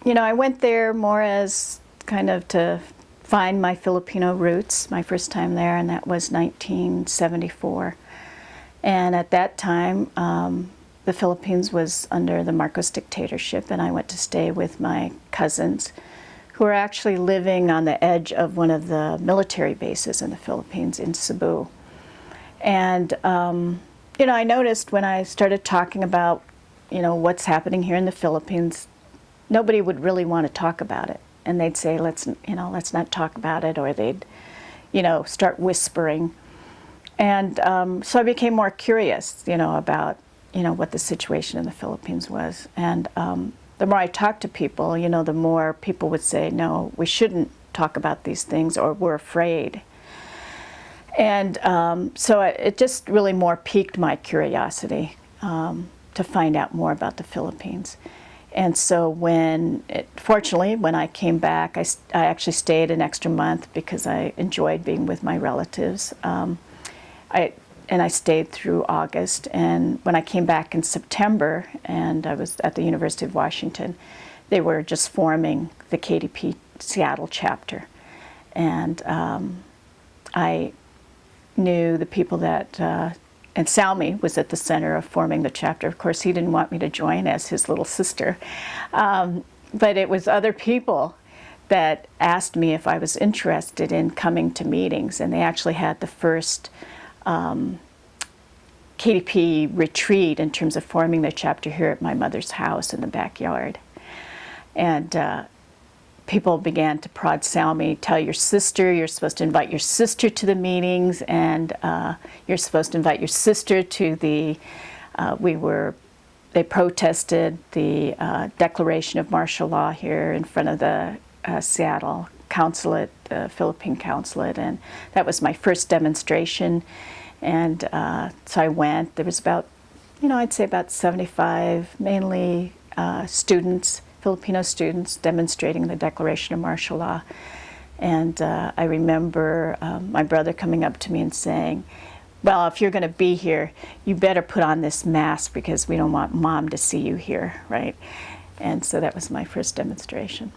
I went there more as kind of to find my Filipino roots, my first time there, and that was 1974. And at that time, the Philippines was under the Marcos dictatorship, and I went to stay with my cousins who were actually living on the edge of one of the military bases in the Philippines in Cebu. And, I noticed when I started talking about, what's happening here in the Philippines, nobody would really want to talk about it. And they'd say, let's not talk about it, or they'd, start whispering. And so I became more curious, about, what the situation in the Philippines was. And the more I talked to people, the more people would say, no, we shouldn't talk about these things, or we're afraid. And so it just really more piqued my curiosity to find out more about the Philippines. And so fortunately, when I came back, I actually stayed an extra month because I enjoyed being with my relatives. I stayed through August, and when I came back in September, and I was at the University of Washington, they were just forming the KDP Seattle chapter. And I knew the people that, and Silme was at the center of forming the chapter. Of course, he didn't want me to join as his little sister, but it was other people that asked me if I was interested in coming to meetings, and they actually had the first KDP retreat in terms of forming the chapter here at my mother's house in the backyard. And people began to prod Silme, tell your sister, you're supposed to invite your sister to the meetings, and you're supposed to invite your sister to the, they protested the declaration of martial law here in front of the Seattle consulate, the Philippine consulate, and that was my first demonstration. And so I went. There was about, I'd say about 75, mainly students, Filipino students, demonstrating the declaration of martial law. And I remember my brother coming up to me and saying, well, if you're going to be here, you better put on this mask because we don't want Mom to see you here, right? And so that was my first demonstration.